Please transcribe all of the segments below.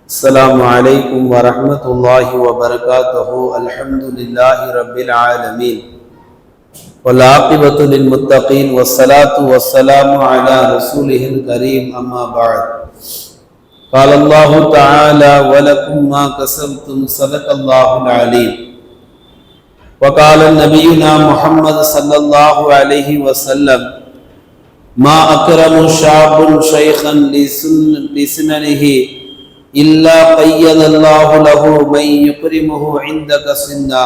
السلام عليكم ورحمة الله وبركاته. الحمد لله رب العالمين والعاقبة للمتقين والصلاة والسلام على رسوله الكريم. أما بعد، قال الله تعالى: ولكم ما كسبتم صدق الله العليم. وقال نبينا محمد صلى الله عليه وسلم: ما أكرم شاب شيخا لسننه إلا قيد الله له من يكرمه عندك سنا،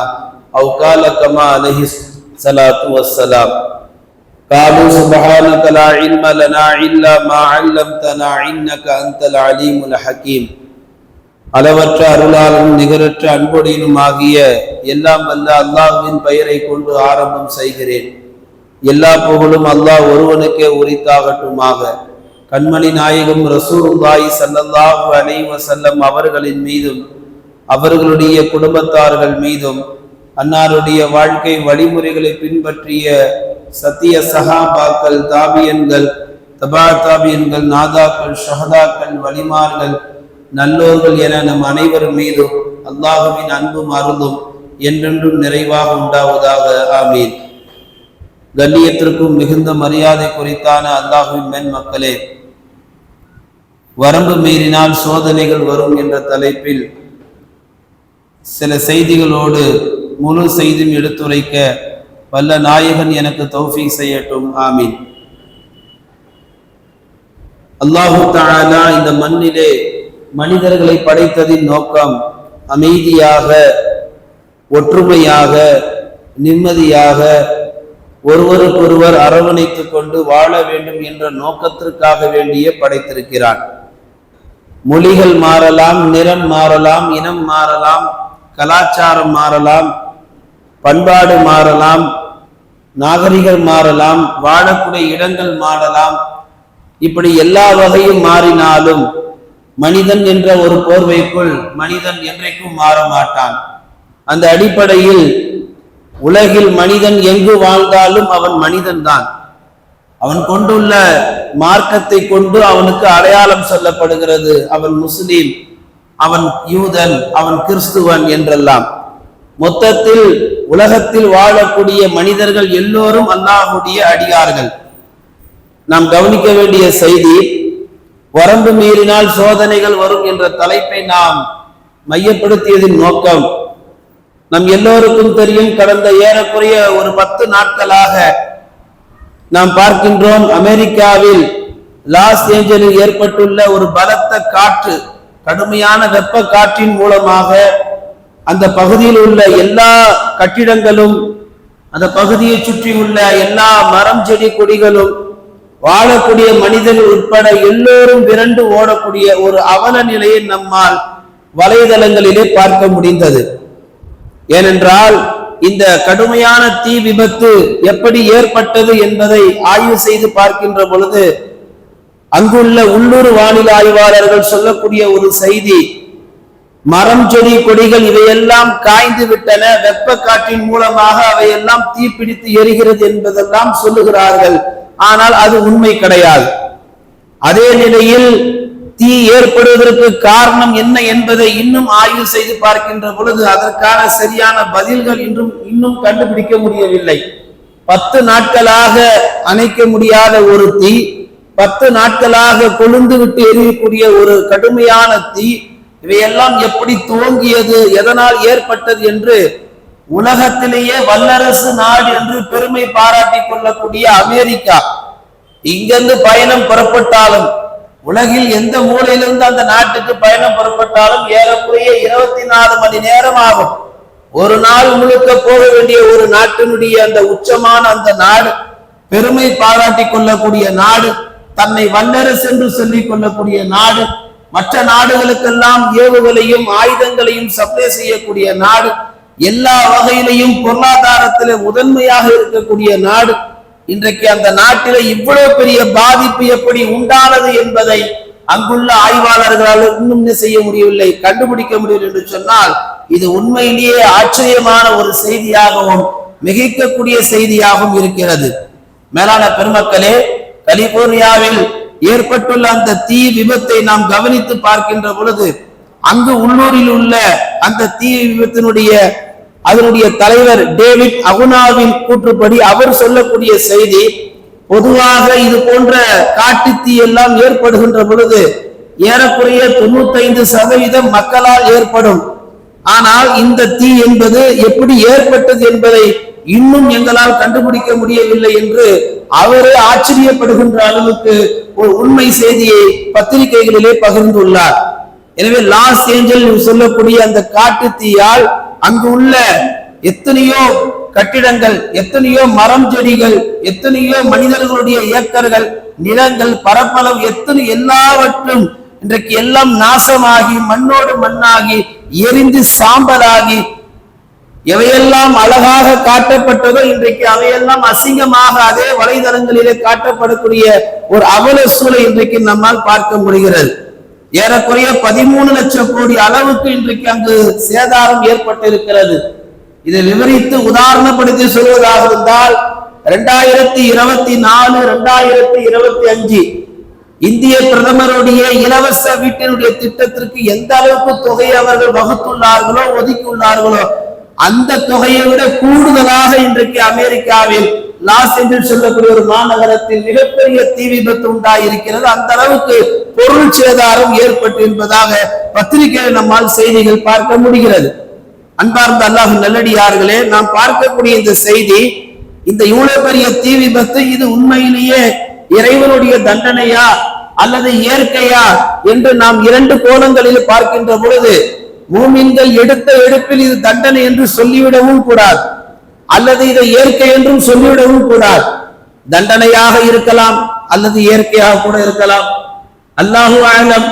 أو قال كما عليه الصلاة والسلام. قالوا سبحانك لا علم لنا إلا ما علمتنا إنك أنت العليم الحكيم. அளவற்ற அருளாளனும் நிகரற்ற அன்புடையனும் ஆகிய எல்லாம் வல்ல அல்லாஹ்வின் பெயரை கொண்டு ஆரம்பம் செய்கிறேன். எல்லா புகழும் அல்லாஹ் ஒருவனுக்கே உரித்தாகட்டுமாக. கண்மணி நாயகம் ரசூலுல்லாஹி ஸல்லல்லாஹு அலைஹி வஸல்லம் அவர்களின் மீதும் அவர்களுடைய குடும்பத்தார்கள் மீதும் அன்னாருடைய வாழ்க்கை வழிமுறைகளை பின்பற்றிய சத்திய சஹாபாக்கள், தாபியன்கள், தபா தாபியன்கள், நாதாக்கள், ஷஹதாக்கள், வலிமார்கள், நல்லோர்கள் என நம் அனைவர் மீதும் அல்லாஹுவின் அன்பும் அருளும் என்றென்றும் நிறைவாக உண்டாவதாக. ஆமீன். கண்ணியத்திற்கும் மிகுந்த மரியாதை குறித்தான அல்லாஹுவின் மென் மக்களே, வரம்பு மீறினால் சோதனைகள் வரும் என்ற தலைப்பில் சில செய்திகளோடு முழு செய்தியும் எடுத்துரைக்க வல்ல நாயகன் எனக்கு தௌஃபீக் செய்யட்டும். ஆமீன். அல்லாஹு தஆலா இந்த மண்ணிலே மனிதர்களை படைத்ததின் நோக்கம் அமைதியாக, ஒற்றுமையாக, நிம்மதியாக, ஒருவருக்கொருவர் அரவணைத்துக் கொண்டு வாழ வேண்டும் என்ற நோக்கத்திற்காக வேண்டியே படைத்திருக்கிறான். மொழிகள் மாறலாம், நிறம் மாறலாம், இனம் மாறலாம், கலாச்சாரம் மாறலாம், பண்பாடு மாறலாம், நாகரிகம் மாறலாம், வாழக்கூடிய இடங்கள் மாறலாம். இப்படி எல்லா வகையும் மாறினாலும் மனிதன் என்ற ஒரு போர்வைக்குள் மனிதன் என்றைக்கும் மாற மாட்டான். அந்த அடிப்படையில் உலகில் மனிதன் எங்கு வாழ்ந்தாலும் அவன் மனிதன் தான். அவன் கொண்டுள்ள மார்க்கத்தை கொண்டு அவனுக்கு அடையாளம் சொல்லப்படுகிறது. அவன் முஸ்லீம், அவன் யூதன், அவன் கிறிஸ்துவன் என்றெல்லாம். மொத்தத்தில் உலகத்தில் வாழக்கூடிய மனிதர்கள் எல்லோரும் அல்லாஹ்வுடைய அடியார்கள். நாம் கவனிக்க வேண்டிய செய்தி, வரம்பு மீறினால் சோதனைகள் வரும் என்ற தலைப்பை நாம் மையப்படுத்தியதின் நோக்கம், நம் எல்லோருக்கும் தெரியும். கடந்த ஏறக்குறைய ஒரு 10 நாட்களாக நாம் பார்க்கின்றோம், அமெரிக்காவில் லாஸ் ஏஞ்சலில் ஏற்பட்டுள்ள ஒரு பலத்த காற்று, கடுமையான வெப்ப காற்றின் மூலமாக அந்த பகுதியில் உள்ள எல்லா கட்டிடங்களும், அந்த பகுதியை சுற்றி உள்ள எல்லா மரம், செடி, கொடிகளும், வாழக்கூடிய மனிதர்கள் உட்பட எல்லோரும் விரண்டு ஓடக்கூடிய ஒரு அவல நிலையை நம்மால் வலைதளங்களிலே பார்க்க முடிந்தது. ஏனென்றால் இந்த கடுமையான தீ விபத்து எப்படி ஏற்பட்டது என்பதை ஆய்வு செய்து பார்க்கின்ற பொழுது அங்குள்ள உள்ளூர் வானிலை ஆய்வாளர்கள் சொல்லக்கூடிய ஒரு செய்தி, மரம், செடி, கொடிகள் இவையெல்லாம் காய்ந்து விட்டன, வெப்ப காற்றின் மூலமாக அவையெல்லாம் தீப்பிடித்து எரிகிறது என்பதெல்லாம் சொல்லுகிறார்கள். ஆனால் அது உண்மை கிடையாது. அதே நிலையில் தீ ஏற்படுவதற்கு காரணம் என்ன என்பதை இன்னும் ஆய்வு செய்து பார்க்கின்ற பொழுது அதற்கான சரியான பதில்கள் இன்னும் கண்டுபிடிக்க முடியவில்லை. 10 நாட்களாக அணைக்க முடியாத ஒரு தீ, 10 நாட்களாக கொழுந்து விட்டு எரியக்கூடிய ஒரு கடுமையான தீ, இவையெல்லாம் எப்படி துவங்கியது, எதனால் ஏற்பட்டது என்று உலகத்திலேயே வல்லரசு நாடு என்று பெருமை பாராட்டி கொள்ளக்கூடிய அமெரிக்கா, இங்கிருந்து பயணம் புறப்பட்டாலும், உலகில் எந்த மூலையிலிருந்து அந்த நாட்டுக்கு பயணம் புறப்பட்டாலும் ஏறக்குறைய 24 மணி நேரம் ஆகும். ஒரு நாள் முழுக்க போக வேண்டிய ஒரு நாட்டினுடைய அந்த உச்சமான அந்த நாடு, பெருமை பாராட்டி கொள்ளக்கூடிய நாடு, தன்னை வல்லரசு என்று சொல்லிக் கொள்ளக்கூடிய நாடு, மற்ற நாடுகளுக்கெல்லாம் ஏவுகளையும் ஆயுதங்களையும் சப்ளை செய்யக்கூடிய நாடு, எல்லா வகையிலையும் பொருளாதாரத்திலே முதன்மையாக இருக்கக்கூடிய நாடு, இன்றைக்கு அந்த நாட்டில இவ்வளவு பெரிய பாதிப்பு எப்படி உண்டானது என்பதை அங்குள்ள ஆய்வாளர்களால் இன்னும் செய்ய முடியவில்லை, கண்டுபிடிக்க முடியவில்லை என்று சொன்னால் இது உண்மையிலேயே ஆச்சரியமான ஒரு செய்தியாகவும் மிகைக்கக்கூடிய செய்தியாகவும் இருக்கிறது. மேலான பெருமக்களே, கலிபோர்னியாவில் ஏற்பட்டுள்ள அந்த தீ விபத்தை நாம் கவனித்து பார்க்கின்ற பொழுது அங்கு உள்ளூரில் உள்ள அந்த தீ விபத்தினுடைய அதனுடைய தலைவர் டேவிட் அகுனாவின் கூற்றுப்படி அவர் சொல்லக்கூடிய செய்தி, பொதுவாக இது போன்ற காட்டு தீ எல்லாம் ஏற்படுகின்ற பொழுது ஏறக்குறைய 95% மக்களால் ஏற்படும். ஆனால் இந்த தீ என்பது எப்படி ஏற்பட்டது என்பதை இன்னும் எங்களால் கண்டுபிடிக்க முடியவில்லை என்று அவரே ஆச்சரியப்படுகின்ற அளவுக்கு ஒரு உண்மை செய்தியை பத்திரிகைகளிலே பகிர்ந்துள்ளார். எனவே லாஸ் ஏஞ்சல் சொல்லக்கூடிய அந்த காட்டு தீயால் அங்கு உள்ள எத்தனையோ கட்டிடங்கள், எத்தனையோ மரம் செடிகள், எத்தனையோ மனிதர்களுடைய ஏக்கர்கள், நிலங்கள், பரப்பளவு எல்லாவற்றும் இன்றைக்கு எல்லாம் நாசமாகி மண்ணோடு மண்ணாகி எரிந்து சாம்பலாகி எவையெல்லாம் அழகாக காட்டப்பட்டதோ இன்றைக்கு அவையெல்லாம் அசிங்கமாக அதே வலைதளங்களிலே காட்டப்படக்கூடிய ஒரு அவல சூழலை இன்றைக்கு நம்மால் பார்க்க முடிகிறது. ஏறக்குறைய 13 லட்சம் கோடி அளவுக்கு இன்றைக்கு அங்கு சேதாரம் ஏற்பட்டிருக்கிறது. இதை விவரித்து உதாரணப்படுத்தி சொல்வதாக இருந்தால் 2024 2025 இந்திய பிரதமருடைய இலவச வீட்டினுடைய திட்டத்திற்கு எந்த அளவுக்கு தொகையை அவர்கள் வகுத்துள்ளார்களோ ஒதுக்கியுள்ளார்களோ அந்த தொகையை விட கூடுதலாக இன்றைக்கு அமெரிக்காவில் லாஸ் ஏஞ்சல்ஸ் சொல்லக்கூடிய ஒரு மாநகரத்தில் மிகப்பெரிய தீ விபத்து உண்டாயிருக்கிறது. அந்த அளவுக்கு பொருள் சேதாரம் ஏற்பட்டு என்பதாக பத்திரிகையில் நம்மால் செய்திகள் பார்க்க முடிகிறது. அன்பார்ந்த அல்லாஹ் நல்லடியார்களே, நாம் பார்க்கக்கூடிய இந்த செய்தி, இந்த இவ்வளவு பெரிய தீ விபத்து இது உண்மையிலேயே இறைவனுடைய தண்டனையா அல்லது இயற்கையா என்று நாம் 2 கோணங்களில் பார்க்கின்ற பொழுது மூமின்கள் எடுத்த எடுப்பில் இது தண்டனை என்று சொல்லிவிடவும் கூடாது, அல்லது இதை இயற்கை என்றும் சொல்லிவிடவும் கூடாது. தண்டனையாக இருக்கலாம் அல்லது இயற்கையாக கூட இருக்கலாம். அல்லாஹு அலம்.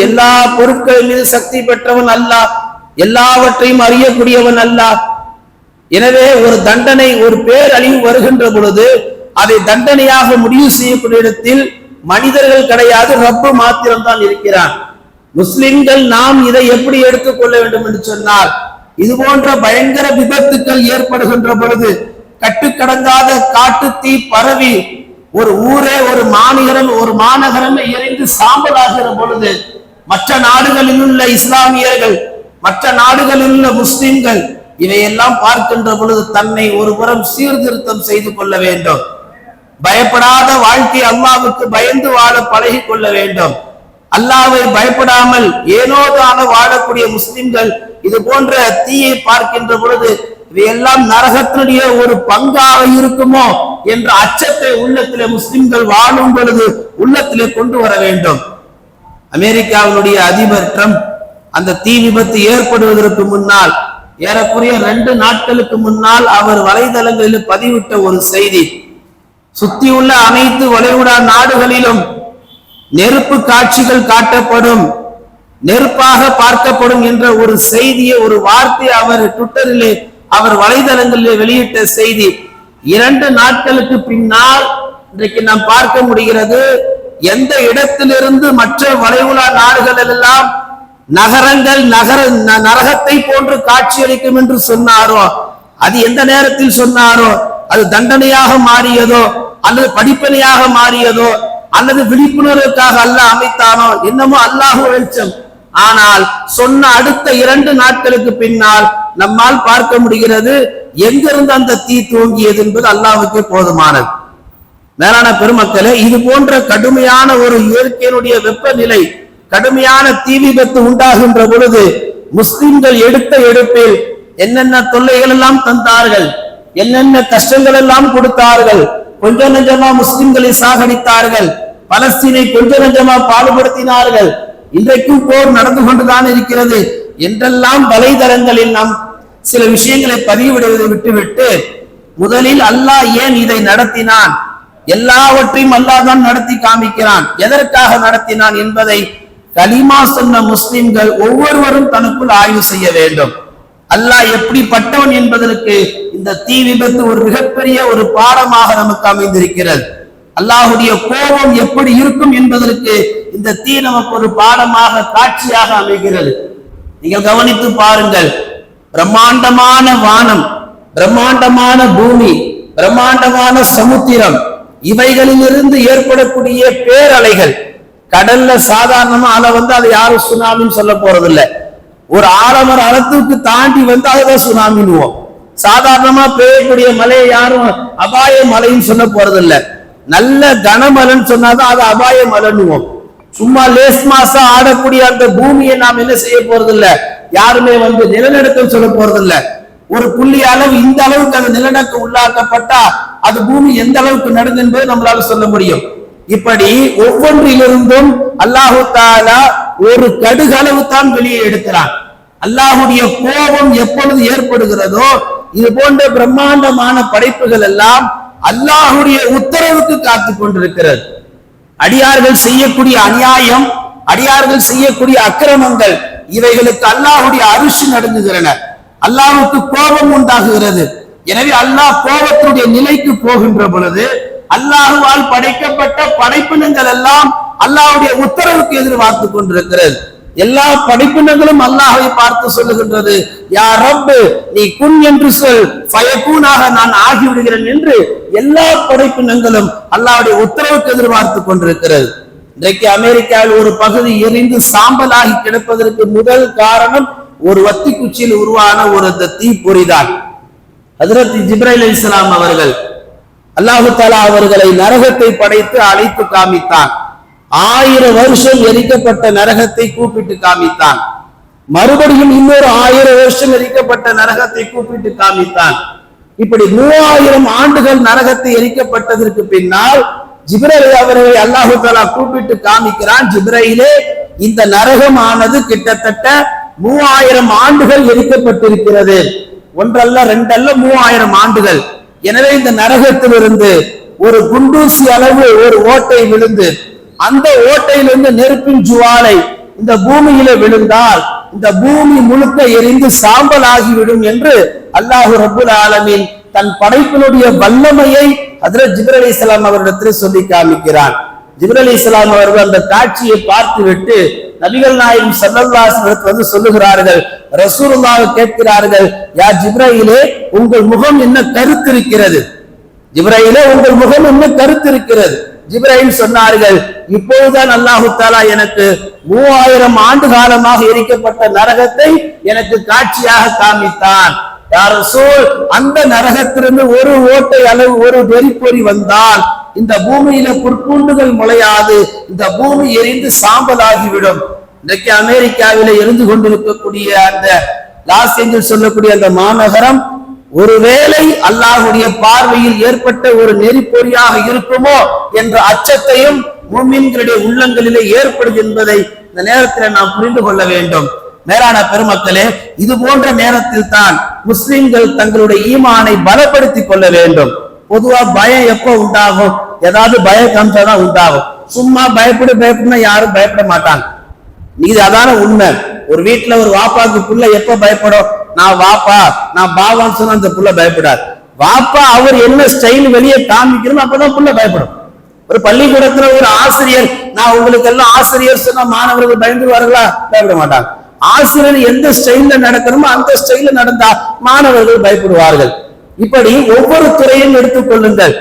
எல்லா பொருட்கள் மீது சக்தி பெற்றவன் அல்லாஹ், எல்லாவற்றையும் அறியக்கூடியவன் அல்லாஹ். எனவே ஒரு தண்டனை, ஒரு பேரழிவு வருகின்ற பொழுது அதை தண்டனையாக முடிவு செய்யக்கூடிய இடத்தில் மனிதர்கள் கிடையாது, ரப்பு மாத்திரம்தான் இருக்கிறான். முஸ்லிம்கள் நாம் இதை எப்படி எடுத்துக்கொள்ள வேண்டும் என்று சொன்னால், இது போன்ற பயங்கர விபத்துக்கள் ஏற்படுகின்ற பொழுது, கட்டுக்கடங்காத காட்டு தீ பரவி ஒரு ஊரே, ஒரு மாநகரமே எரிந்து சாம்பலாகிற பொழுது மற்ற நாடுகளில் உள்ள இஸ்லாமியர்கள், மற்ற நாடுகளில் உள்ள முஸ்லிம்கள் இவையெல்லாம் பார்க்கின்ற பொழுது தன்னை ஒரு புறம் சீர்திருத்தம் செய்து கொள்ள வேண்டும். பயப்படாத வாழ்க்கை, அல்லாஹ்வுக்கு பயந்து வாழ பழகி கொள்ள வேண்டும். அல்லாஹ்வை பயப்படாமல் ஏனோதான வாழக்கூடிய முஸ்லிம்கள் இது போன்ற தீயை பார்க்கின்ற பொழுது இவையெல்லாம் நரகத்தினுடைய ஒரு பங்காக இருக்குமோ என்ற அச்சத்தை உள்ளத்திலே முஸ்லிம்கள் வாழும் பொழுது உள்ளத்திலே கொண்டு வர வேண்டும். அமெரிக்காவினுடைய அதிபர் ட்ரம்ப் அந்த தீ விபத்து ஏற்படுவதற்கு முன்னால், ஏறக்குறைய 2 நாட்களுக்கு முன்னால் அவர் வலைதளங்களில் பதிவிட்ட ஒரு செய்தி, சுத்தியுள்ள அனைத்து வளைகுடா நாடுகளிலும் நெருப்பு காட்சிகள் காட்டப்படும், நெருப்பாக பார்க்கப்படும் என்ற ஒரு செய்தியை, ஒரு வார்த்தை அவர் ட்விட்டரிலே, அவர் வலைதளங்களிலே வெளியிட்ட செய்தி 2 நாட்களுக்கு பின்னால் இன்றைக்கு நாம் பார்க்க முடிகிறது. எந்த இடத்திலிருந்து மற்ற வளைகுடா நாடுகள் எல்லாம் நகரங்கள் நரகத்தை போன்று காட்சியளிக்கும் என்று சொன்னாரோ, அது எந்த நேரத்தில் சொன்னாரோ, அது தண்டனையாக மாறியதோ அல்லது படிப்பனையாக மாறியதோ அல்லது விழிப்புணர்வுக்காக அல்லாஹ் அமைத்தானோ என்னமோ அல்லாஹ் வெளிச்சம். ஆனால் சொன்ன அடுத்த 2 நாட்களுக்கு பின்னால் நம்மால் பார்க்க முடிகிறது எங்கிருந்து அந்த தீ தூங்கியது என்பது அல்லாஹ்வுக்கு போதுமானது. மேலான பெருமக்களே, இது போன்ற கடுமையான ஒரு இயற்கையினுடைய வெப்பநிலை, கடுமையான தீ விபத்து உண்டாகின்ற பொழுது முஸ்லிம்கள் எடுத்த எடுப்பில் என்னென்ன தொல்லைகள் எல்லாம் தந்தார்கள், என்னென்ன கஷ்டங்கள் எல்லாம் கொடுத்தார்கள். கொஞ்சம் நஞ்சமா முஸ்லிம்களை சாகடித்தார்கள், பலஸ்தீனை கொஞ்சம் நஞ்சமா பாடுபடுத்தினார்கள். இன்றைக்கும் போர் நடந்து கொண்டுதான் இருக்கிறது என்றெல்லாம் வலைதளங்களில் நாம் சில விஷயங்களை பதிவிடுவதை விட்டுவிட்டு, முதலில் அல்லாஹ் ஏன் இதை நடத்தினான், எல்லாவற்றையும் அல்லாஹ் தான் நடத்தி காமிக்கிறான், எதற்காக நடத்தினான் என்பதை கலிமா சொன்ன முஸ்லிம்கள் ஒவ்வொருவரும் தனக்குள் ஆய்வு செய்ய வேண்டும். அல்லாஹ் எப்படிப்பட்டவன் என்பதற்கு இந்த தீ விபத்து ஒரு மிகப்பெரிய ஒரு பாடமாக நமக்கு அமைந்திருக்கிறது. அல்லாஹுடைய கோபம் எப்படி இருக்கும் என்பதற்கு இந்த தீ நமக்கு ஒரு பாடமாக, காட்சியாக அமைகிறது. நீங்கள் கவனித்து பாருங்கள், பிரம்மாண்டமான வானம், பிரம்மாண்டமான பூமி, பிரம்மாண்டமான சமுத்திரம், இவைகளிலிருந்து ஏற்படக்கூடிய பேரலைகள், கடல்ல சாதாரணமா அலை வந்து அதை யாரும் சுனாமின்னு சொல்ல போறது இல்ல. ஒரு ஆலமர அளத்துக்கு தாண்டி வந்து அதுதான் சுனாமின்னுவோம். சாதாரணமா பெய்யக்கூடிய மழையை யாரும் அபாய மழைன்னு சொல்ல போறது இல்ல. நல்ல கனமழைன்னு சொன்னாதான் அது அபாய மழைன்னுவோம். சும்மா லேஸ் மாசா ஆடக்கூடிய அந்த பூமியை நாம் என்ன செய்ய போறது இல்ல, யாருமே வந்து நிலநடுக்கம் சொல்ல போறது இல்ல. ஒரு புள்ளி அளவு இந்த அளவுக்கு அந்த நிலநடுக்கம் உள்ளாக்கப்பட்டா அது பூமி எந்த அளவுக்கு நடுங்கு என்பதை நம்மளால சொல்ல முடியும். இப்படி ஒவ்வொன்றிலிருந்தும் அல்லாஹு தஆலா ஒரு கடுகளவு தான் வெளியே எடுக்கிறான். அல்லாஹுடைய கோபம் எப்பொழுது ஏற்படுகிறதோ இது போன்ற பிரம்மாண்டமான படைப்புகள் எல்லாம் அல்லாஹுடைய உத்தரவுக்கு காத்து கொண்டிருக்கிறது. அடியார்கள் செய்யக்கூடிய அநியாயம், அடியார்கள் செய்யக்கூடிய அக்கிரமங்கள், இவைகளுக்கு அல்லாஹுடைய அரிசி நடுங்குகிறன, அல்லாஹுக்கு கோபம் உண்டாகுகிறது. எனவே அல்லாஹ் கோபத்துடைய நிலைக்கு போகின்ற பொழுது அல்லாஹுவால் படைக்கப்பட்ட படைப்பினங்கள் எல்லாம் அல்லாஹுடைய உத்தரவுக்கு எதிர்பார்த்து கொண்டிருக்கிறது. எல்லா படைப்பினங்களும் அல்லாஹை பார்த்து சொல்லுகின்றது, யா ரப்பு நீ குன் என்று சொல், ஃபயகூனாக நான் ஆகிவிடுகிறேன் என்று எல்லா படைப்பினங்களும் அல்லாஹ்வுடைய உத்தரவுக்கு எதிர்பார்த்து கொண்டிருக்கிறது. இன்றைக்கு அமெரிக்காவில் ஒரு பகுதி எரிந்து சாம்பலாகி கிடப்பதற்கு முதல் காரணம் ஒரு வத்தி குச்சியில் உருவான ஒரு தீப்பொறிதான். ஹஜ்ரத் ஜிப்ரைல் அலைஹிஸ்ஸலாம் அவர்கள் அல்லாஹு தஆலா அவர்களை நரகத்தை படைத்து அழைத்து காமித்தான். 1000 வருஷம் எரிக்கப்பட்ட நரகத்தை கூப்பிட்டு காமித்தான். மறுபடியும் இன்னொரு 1000 வருஷம் எரிக்கப்பட்ட நரகத்தை கூப்பிட்டு காமித்தான். இப்படி 3000 ஆண்டுகள் நரகத்தை எரிக்கப்பட்டதற்கு பின்னால் ஜிப்ரைல் அவர்களை அல்லாஹு தஆலா கூப்பிட்டு காமிக்கிறான், ஜிப்ரைலே இந்த நரகமானது கிட்டத்தட்ட 3000 ஆண்டுகள் எரிக்கப்பட்டிருக்கிறது. ஒன்றல்ல ரெண்டல்ல 3000 ஆண்டுகள். எனவே இந்த நரகத்திலிருந்து ஒரு குண்டூசி அளவு ஒரு ஓட்டை விழுந்து அந்த ஓட்டையிலிருந்து நெருப்பின் ஜுவாலை இந்த பூமியில விழுந்தால் இந்த பூமி முழுக்க எரிந்து சாம்பல் ஆகிவிடும் என்று அல்லாஹு ரப்புல் ஆலமீன் தன் படைப்பினுடைய வல்லமையை ஹஜ்ரத் ஜிப்ரீல் அலைஹிஸ்ஸலாம் அவரிடத்தில் சொல்லி காமிக்கிறான். ஜிப்ரீல் அலைஹிஸ்ஸலாம் அவர்கள் அந்த காட்சியை பார்த்துவிட்டு நபிகள் நாயகம் ஸல்லல்லாஹு அலைஹி வஸல்லம் வந்து சொல்லுகிறார்கள், ரசூலுல்லாஹ் கேட்கிறார்கள், யா ஜிப்ரீலே உங்கள் முகம் என்ன கருத்து இருக்கிறது? ஜிப்ரீலே உங்கள் முகம் என்ன கருத்து இருக்கிறது? ஜிப்ரீல் சொன்னார்கள், இப்போதுதான் அல்லாஹு தஆலா எனக்கு 3000 ஆண்டு காலமாக எரிக்கப்பட்ட நரகத்தை எனக்கு காட்சியாக காமித்தான். யா ரசூல், அந்த நரகத்திலிருந்து ஒரு ஓட்டை அளவு ஒரு வெறிப்பொறி வந்தால் இந்த பூமியில புற்பூண்டுகள் முளையாது, இந்த பூமி எரிந்து சாம்பலாகிவிடும். இன்றைக்கு அமெரிக்காவில எரிந்து கொண்டிருக்கக்கூடிய அந்த லாஸ் ஏஞ்சல்ஸ் சொல்லக்கூடிய அந்த மாநகரம் ஒருவேளை அல்லாஹ்வுடைய பார்வையில் ஏற்பட்ட ஒரு நெறிப்பொறியாக இருக்குமோ என்ற அச்சத்தையும் முஃமின்களுடைய உள்ளங்களிலே ஏற்படுது என்பதை இந்த நேரத்தில் நாம் புரிந்து கொள்ள வேண்டும். மேலான பெருமக்களே, இது போன்ற நேரத்தில் தான் முஸ்லிம்கள் தங்களுடைய ஈமானை பலப்படுத்திக் கொள்ள வேண்டும். பொதுவா பயம் எப்ப உண்டாகும்? ஏதாவது பய காமிச்சாதான் உண்டாகும். சும்மா பயப்படுனா யாரும் பயப்பட மாட்டாங்க. இது அதான உண்மை. ஒரு வீட்டுல ஒரு வாப்பாக்கு புள்ள எப்ப பயப்படும்? நான் வாப்பா நான் பாவான்னு சொன்னா அந்த புள்ள பயப்படாது. வாப்பா அவர் என்ன ஸ்டைல் வெளியே காமிக்கணும் அப்பதான் புள்ள பயப்படும். ஒரு பள்ளிக்கூடத்துல ஒரு ஆசிரியர், நான் உங்களுக்கு எல்லாம் ஆசிரியர் சொன்னா மாணவர்கள் பயந்துருவார்களா? பயப்பட மாட்டாங்க. ஆசிரியர் எந்த ஸ்டைல்ல நடக்கணுமோ அந்த ஸ்டைல்ல நடந்தா மாணவர்கள் பயப்படுவார்கள். இப்படி ஒவ்வொரு துறையும் எடுத்துக்கொள்ளுங்கள்.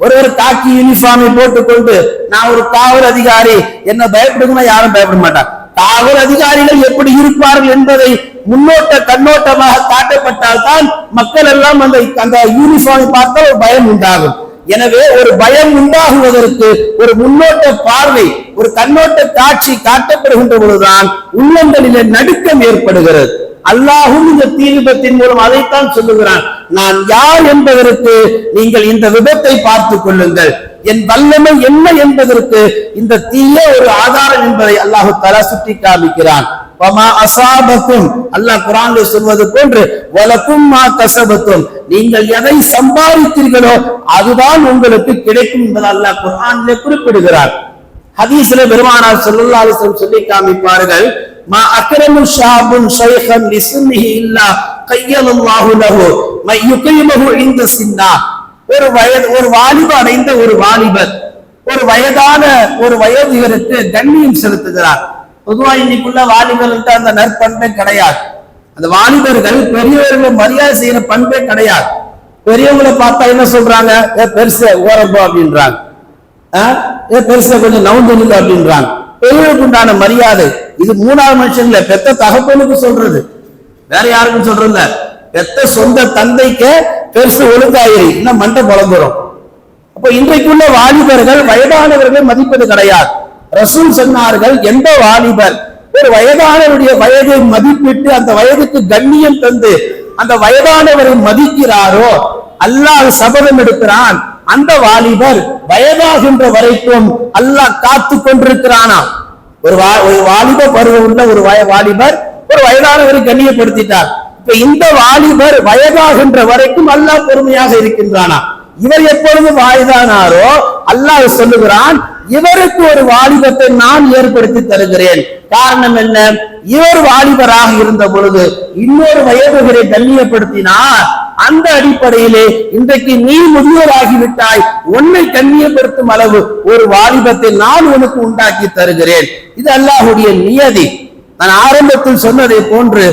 ஒருவர் காக்கி யூனிஃபார்மை போட்டுக்கொண்டு நான் ஒரு காவல் அதிகாரி என்ன பயப்படுதுன்னா யாரும் பயப்பட மாட்டாங்க. காவல் அதிகாரிகள் எப்படி இருப்பார்கள் என்பதை முன்னோட்ட கண்ணோட்டமாக காட்டப்பட்டால் தான் மக்கள் எல்லாம் அந்த யூனிஃபார்மை பார்த்தால் ஒரு பயம் உண்டாகும். எனவே ஒரு பயம் உண்டாகுவதற்கு ஒரு முன்னோட்ட பார்வை, ஒரு கண்ணோட்ட காட்சி காட்டப்படுகின்ற பொழுதுதான் உள்ளங்களிலே நடுக்கம் ஏற்படுகிறது. அல்லாஹும் இந்த தீ விபத்தின் மூலம் அதைத்தான் சொல்லுகிறான், நான் யார் என்பதற்கு நீங்கள் இந்த விபத்தை பார்த்துக் கொள்ளுங்கள், என் வல்லமை என்ன என்பதற்கு இந்த தீய ஒரு ஆதாரம் என்பதை அல்லாஹு தஆலா சுட்டி காமிக்கிறான். வமா அஸாபக்கும், அல்லாஹ் குர்ஆனிலே சொல்வது போன்று வலக்கும் மா கஸபத்தும், நீங்கள் எதை சம்பாதித்தீர்களோ அதுதான் உங்களுக்கு கிடைக்கும் என்பதை அல்லாஹ் குர்ஆனிலே குறிப்பிடுகிறார். ஹதீஸிலே பெருமானார் ஸல்லல்லாஹு அலைஹி வஸல்லம் சொல்லி காமிப்பார்கள், மா அக்ரமு ஷாபுன் ஷைஹன் லிஸ்மிஹி இல்லா கய்யலல்லாஹு லஹு மை யுகீமுஹு இன்த சின்னா. ஒரு வாலிப அடைந்த ஒரு வாலிபர் ஒரு வயதான ஒரு வயோதிகருக்கு கண்ணியம் செலுத்துகிறார். பொதுவா இன்னைக்குள்ள வாலிபர்களுக்கு அந்த நற்பண்பே கிடையாது. அந்த வாலிபர்கள் பெரியவர்களை மரியாதை செய்யற பண்பே கிடையாது. பெரியவங்களை பார்த்தா என்ன சொல்றாங்க? பெருசு ஓரம்போ அப்படின்றாங்க, பெருசா கொஞ்சம் நவுந்து அப்படின்றாங்க. பெரியவருக்கு உண்டான மரியாதை. இது மூணாவது மனுஷன் இல்ல, பெத்த தகப்பனுக்கு சொல்றது, வேற யாருக்கும் சொல்றது. பெத்த சொந்த தந்தைக்கு பெருசு ஒழுங்காயிரு, இன்னும் மண்டை புலம்புறோம். அப்ப இன்றைக்குள்ள வாலிபர்கள் வயதானவர்களை மதிப்பது கிடையாது. ரசூல் சொன்னார்கள், எந்த வாலிபர் ஒரு வயதானவருடைய வயதை மதிப்பிட்டு அந்த வயதுக்கு கண்ணியம் தந்து அந்த வயதானவரை மதிக்கிறாரோ அல்லாஹ் சபதம் எடுக்கிறான், அந்த வாலிபர் வயதாகின்ற வரைக்கும் அல்லாஹ் காத்து கொண்டிருக்கிறானா. ஒரு வாலிப பருவம் உள்ள ஒரு வாலிபர் ஒரு வயதானவரை கண்ணியப்படுத்திட்டார். இப்ப இந்த வாலிபர் வயதாகின்ற வரைக்கும் அல்லாஹ் பொறுமையாக இருக்கின்றானா. இவர் எப்பொழுது வயதானாரோ அல்லாஹ் சொல்லுகிறான், இவருக்கு ஒரு வாலிபத்தை நான் ஏற்படுத்தி தருகிறேன். காரணம் என்ன? இவர் வாலிபராக இருந்த பொழுது இன்னொரு வயதுகளை கண்ணியப்படுத்தினார். அந்த அடிப்படையிலே இன்றைக்கு நீ முதியோராகிவிட்டாய், உன்னை கண்ணியப்படுத்தும் அளவு ஒரு வாலிபத்தை நான் உனக்கு உண்டாக்கி தருகிறேன். இது அல்லாஹுடைய நியதி. நான் ஆரம்பத்தில் சொன்னதை போன்று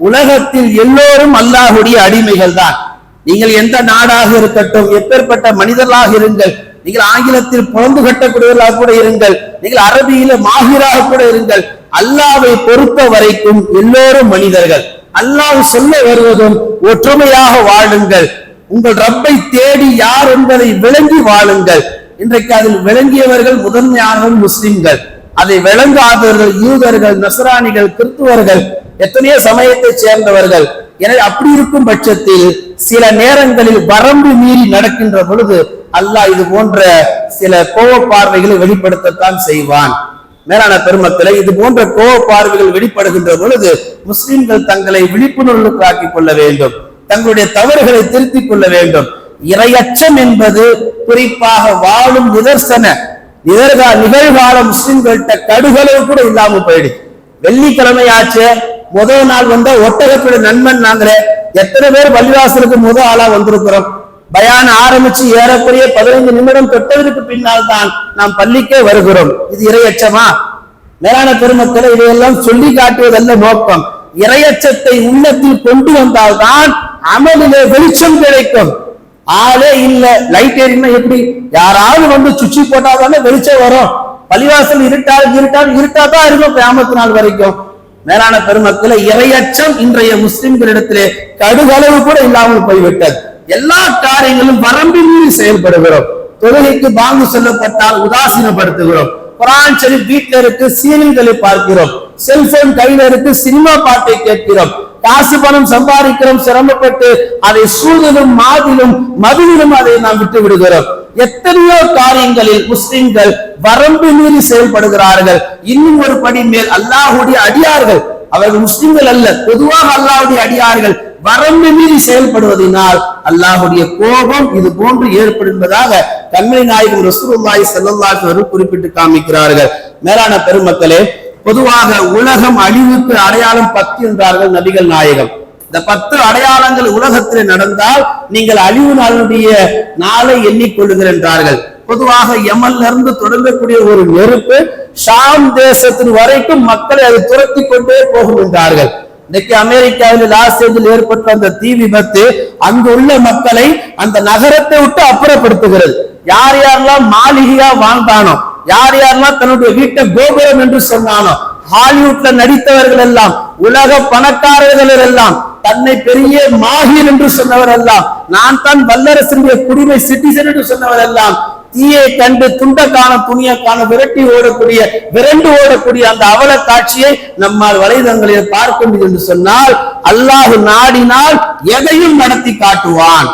உலகத்தில் எல்லோரும் அல்லாஹுடைய அடிமைகள் தான். நீங்கள் எந்த நாடாக இருக்கட்டும், எப்பேற்பட்ட மனிதர்களாக இருங்கள், நீங்கள் ஆங்கிலத்தில் புலந்து கட்டக்கூடியவர்களாக கூட இருங்கள், நீங்கள் அரபியில மாஹிராக கூட இருங்கள், அல்லாஹ்வை பொறுத்த வரைக்கும் எல்லோரும் மனிதர்கள். அல்லாஹ் சொல்ல வருவதும் ஒற்றுமையாக வாழுங்கள், உங்கள் ரப்பை தேடி யார் என்பதை விளங்கி வாழுங்கள். இன்றைக்கு அதில் விளங்கியவர்கள் முதன்மையானவர்கள் முஸ்லிம்கள், அதை விளங்காதவர்கள் யூதர்கள், நஸ்ரானிகள், கிறிஸ்துவர்கள், எத்தனையோ சமயத்தை சேர்ந்தவர்கள். எனவே அப்படி இருக்கும் பட்சத்தில் சில நேரங்களில் வரம்பு மீறி நடக்கின்ற பொழுது அல்லாஹ் இது போன்ற சில கோப பார்வைகளை வெளிப்படுத்தத்தான் செய்வான். மேலான பெருமக்களை, இது போன்ற கோப பார்வைகள் வெளிப்படுகின்ற பொழுது முஸ்லிம்கள் தங்களை விழிப்புணர்வுக்கு ஆக்கிக் கொள்ள வேண்டும், தங்களுடைய தவறுகளை திருத்திக் கொள்ள வேண்டும். இரையச்சம் என்பது குறிப்பாக வாழும் நிகழ்கால முஸ்லிம்கள்கிட்ட கடுகளவு கூட இல்லாம போயிடுச்சு. வெள்ளிக்கிழமை ஆச்சு, முதல் நாள் வந்த ஒட்டகத்துடைய நண்பன் நாங்களே எத்தனை பேர் பள்ளிவாசலுக்கு முதல் ஆளா வந்திருக்கிறோம். பயான ஆரம்பிச்சு ஏறக்குறைய 15 நிமிடம் தொட்டதற்கு பின்னால் தான் நாம் பள்ளிக்கே வருகிறோம். இது இரையச்சமா? மேலான பெருமக்களை, இதையெல்லாம் சொல்லி காட்டுவதல்ல நோக்கம். இரையச்சத்தை உள்ளத்தில் கொண்டு வந்தால்தான் அமலிலே வெளிச்சம் கிடைக்கும். ஆளே இல்ல, லைட் ஏறினா எப்படி? யாராவது வந்து சுச்சி போட்டாதானே வெளிச்சம் வரும். பள்ளிவாசல் இருட்டாதான் இருக்கும் கியாமத் நாள் வரைக்கும். மேலான பெருமக்களை, இரையச்சம் இன்றைய முஸ்லிம்களிடத்திலே கடுகளவு கூட இல்லாமல் போய்விட்டது. எல்லா காரியங்களும் வரம்பு மீறி செயல்படுகிறோம். தொழுகைக்கு பாங்கு சொல்லப்பட்டால் உதாசீனப்படுத்துகிறோம். குர்ஆன் ஷரீஃப் வீட்டில் இருக்கு, சீரியல்களை பார்க்கிறோம். செல்போன் கையில இருக்கு, சினிமா பாட்டை கேட்கிறோம். காசு பணம் சம்பாதிக்கிறோம், சிரமப்பட்டு அதை சூதிலும் மாதிலும் மதுவிலும் அதை நாம் விட்டு விடுகிறோம். எத்தனையோ காரியங்களில் முஸ்லிம்கள் வரம்பு மீறி செயல்படுகிறார்கள். இன்னும் ஒரு படி மேல் அல்லாஹ்வுடைய அடியார்கள், அவர்கள் முஸ்லிம்கள் அல்ல, பொதுவாக அல்லாஹ்வுடைய அடியார்கள் வரம்பு மீறி செயல்படுவதனால் அல்லாஹ்வுடைய கோபம் இது போன்று ஏற்படுவதாக கண்மணி நாயகம் ரசூலுல்லாஹி ஸல்லல்லாஹு அலைஹி வஸல்லம் குறிப்பிட்டு காமிக்கிறார்கள். மேலான பெருமக்களே, பொதுவாக உலகம் அழிவுக்கு அடையாளம் 10 என்றார்கள் நபிகள் நாயகம். இந்த 10 அடையாளங்கள் உலகத்தில் நடந்தால் நீங்கள் அழிவு நாளுடைய நாளை எண்ணிக்கொள்ளுகிறார்கள். பொதுவாக யமன்ல இருந்து தொடங்கக்கூடிய ஒரு நெருப்பு ஷாம் தேசத்தின் வரைக்கும் மக்களை அது துரத்தி கொண்டே போகும் என்றார்கள். இன்னைக்கு அமெரிக்காவில் லாஸ் ஏஞ்சல் ஏற்பட்ட அந்த தீ விபத்து அங்கு உள்ள மக்களை அந்த நகரத்தை விட்டு அப்புறப்படுத்துகிறது. யார் யாரெல்லாம் மாளிகையா வாழ்ந்தானோ, யார் யாரெல்லாம் தன்னுடைய வீட்டை கோபுரம் என்று சொன்னானோ, ஹாலிவுட்ல நடித்தவர்கள் எல்லாம், உலக பணக்காரர்கள் எல்லாம், தன்னை பெரிய மாஹீர் என்று சொன்னவர் எல்லாம், நான் தான் வல்லரசுடைய குடிமை சிட்டிசன் என்று சொன்னவர் எல்லாம், தீயை கண்டு துண்டக்கான துணியக்கான விரண்டு ஓடக்கூடிய அந்த அவல காட்சியை நம்மால் வலைதளங்களில் பார்க்க முடியும் என்று சொன்னால், அல்லாஹ் நாடினால் எதையும் நடத்தி காட்டுவான்.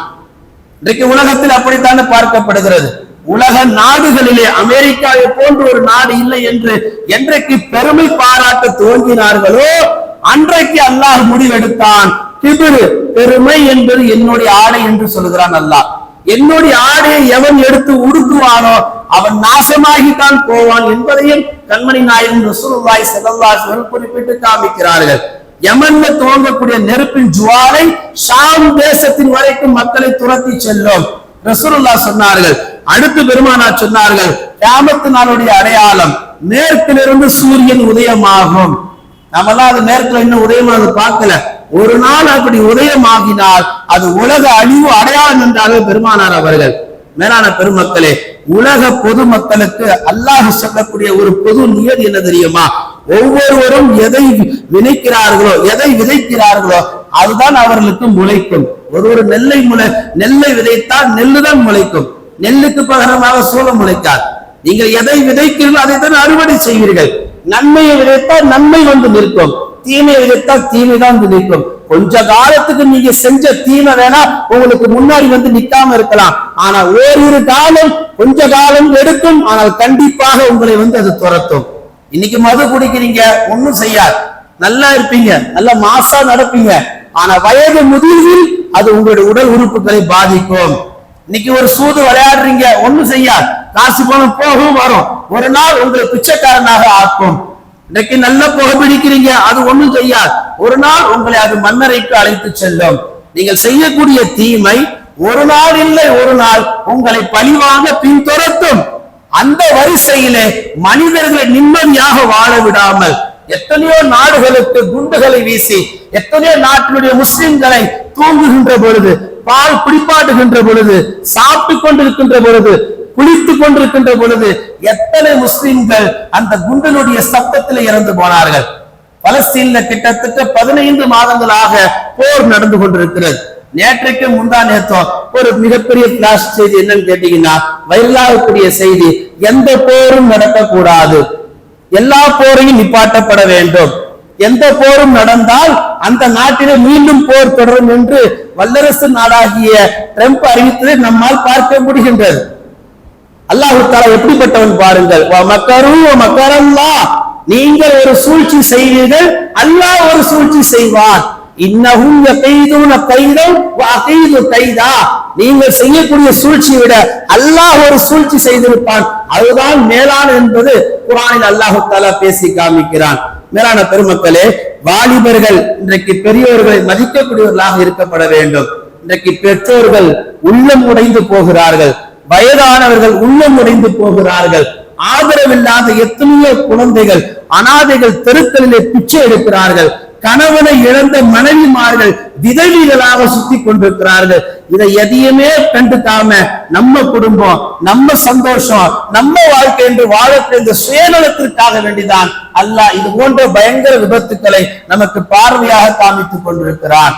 இன்றைக்கு உலகத்தில் அப்படித்தானே பார்க்கப்படுகிறது. உலக நாடுகளிலே அமெரிக்காவை போன்ற ஒரு நாடு இல்லை என்று என்றைக்கு பெருமை பாராட்ட துவங்கினார்களோ அன்றைக்கு அல்லாஹ் முடிவெடுத்தான். பெருமை என்பது என்னுடைய ஆடை என்று சொல்கிறான் அல்லாஹ். என்னுடைய ஆடையை எவன் எடுத்து உடுத்துவானோ அவன் நாசமாகித்தான் போவான் என்பதையும் கண்மணி நாயகம் ரசூலுல்லாஹி ஸல்லல்லாஹு அலைஹி வஸல்லம் குறிப்பிட்டு காமிக்கிறார்கள். யமன்ல துவங்கக்கூடிய நெருப்பின் ஜுவாலை ஷாம் தேசத்தின் வரைக்கும் மக்களை துரத்தி செல்லும். ரசூலுல்லாஹ் சொன்னார்கள். அடுத்து பெருமானார் சொன்னார்கள், கியாமத் நாளுடைய அடையாளம் மேற்கிலிருந்து சூரியன் உதயமாகும். நம்மளாம் அது மேற்குல இன்னும் உதயமாக பார்க்கல. ஒரு நாள் அப்படி உதயமாகினால் அது உலக அழிவு அடையாளம் என்றார்கள் பெருமானார் அவர்கள். மேலான பெருமக்களே, உலக பொதுமக்களுக்கு அல்லாஹ் சொல்லக்கூடிய ஒரு பொது நியதி என்ன தெரியுமா? ஒவ்வொருவரும் எதை விதைக்கிறார்களோ அதுதான் அவர்களுக்கு முளைக்கும். ஒரு நெல்லை விதைத்தால் நெல்லுதான் முளைக்கும். நெல்லுக்கு பகரமாக சோளம் முளைக்காது. நீங்கள் எதை விதைக்கிறீர்களோ அதை தான் அறுவடை செய்வீர்கள். நன்மையை விதைத்தால் நன்மை வந்து நிற்கும், தீமையை விதைத்தால் தீமை தான் நிற்கும். கொஞ்ச காலத்துக்கு நீங்க செஞ்ச தீமை வேணா உங்களுக்கு முன்னாடி வந்து நிக்காம இருக்கலாம், ஆனா ஓரிரு காலம் கொஞ்ச காலம் எடுக்கும், ஆனால் கண்டிப்பாக உங்களை வந்து அது துரத்தும். இன்னைக்கு மது குடிக்கிறீங்க, ஒண்ணும் செய்யாது, நல்லா இருப்பீங்க, நல்ல மாசா நடப்பீங்க, ஆனா வயது முதிர்வில் அது உங்களுடைய உடல் உறுப்புகளை பாதிக்கும். இன்னைக்கு ஒரு சூது விளையாடுறீங்க, ஒண்ணும் செய்யாது, காசு பணம் போகும் வரும், ஒரு நாள் உங்களை பிச்சைக்காரனாக ஆக்கும். இன்னைக்கு நல்ல புகைப்பிடிக்கிறீங்க, அது ஒண்ணும் செய்யாது, ஒரு நாள் உங்களை அது மண்ணறைக்கு அழைத்து செல்லும். நீங்கள் செய்யக்கூடிய தீமை ஒரு நாள் இல்லை ஒரு நாள் உங்களை பழிவாங்க பின்தொடர்த்தும். அந்த வரிசையிலே மனிதர்களை நிம்மதியாக வாழ விடாமல் எத்தனையோ நாடுகளுக்கு குண்டுகளை வீசி, எத்தனையோ நாட்டினுடைய முஸ்லிம்களை தூங்குகின்ற பொழுது, பால் குடிப்பாட்டுகின்ற பொழுது, சாப்பிட்டுக் கொண்டிருக்கின்ற பொழுது, குளித்துக் கொண்டிருக்கின்ற பொழுது எத்தனை முஸ்லிம்கள் அந்த குண்டனுடைய சத்தத்தில் இறந்து போனார்கள். பலஸ்தீன்ல கிட்டத்தட்ட 15 மாதங்களாக போர் நடந்து கொண்டிருக்கிறது. நேற்றைக்கு முந்தா நேத்தோ ஒரு மிகப்பெரிய பிளாஷ் செய்தி என்னன்னு கேட்டீங்கன்னா, வைரலாகக்கூடிய செய்தி, எந்த போரும் நடக்கக்கூடாது, எல்லா போரையும் நிப்பாட்டப்பட வேண்டும், எந்த போரும் நடந்தால் அந்த நாட்டிலே மீண்டும் போர் தொடரும் என்று வல்லரசு நாடாகிய ட்ரம்ப் அறிவித்ததை நம்மால் பார்க்க முடிகின்றது. அல்லாஹ் தஆலா எப்படிப்பட்டவன் பாருங்கள். நீங்கள் ஒரு சூழ்ச்சி செய்வீர்கள், அல்லாஹ் ஒரு சூழ்ச்சி செய்வான். இன்னஹும் யகைதுன கைதன் வ அகைது கைதா. நீங்கள் செய்யக்கூடிய சூழ்ச்சியை விட அல்லாஹ் ஒரு சூழ்ச்சி செய்திருப்பான், அதுதான் மேலான என்பது குர்ஆனில் அல்லாஹ் தஆலா பேசி காமிக்கிறான். மேலான பெருமக்களே, வாலிபர்கள் இன்றைக்கு பெரியோர்களை மதிக்கக்கூடியவர்களாக இருக்கப்பட வேண்டும். இன்றைக்கு பெற்றோர்கள் உள்ளம் உடைந்து போகிறார்கள், வயதானவர்கள் உள்ளம் உடைந்து போகிறார்கள். ஆதரவில்லாத எத்தனையோ குழந்தைகள், அனாதைகள் தெருக்களிலே பிச்சை எடுக்கிறார்கள். கணவனை இழந்த மனைவிமார்கள் விதவிகளாக சுத்தி கொண்டிருக்கிறார்கள். இதை எதையுமே கண்டுக்காம நம்ம குடும்பம், நம்ம சந்தோஷம், நம்ம வாழ்க்கை என்று வாழக்கூடிய இந்த சுயநலத்திற்காக வேண்டிதான் அல்லாஹ் இது போன்ற பயங்கர விபத்துக்களை நமக்கு பார்வையாக காமித்துக் கொண்டிருக்கிறான்.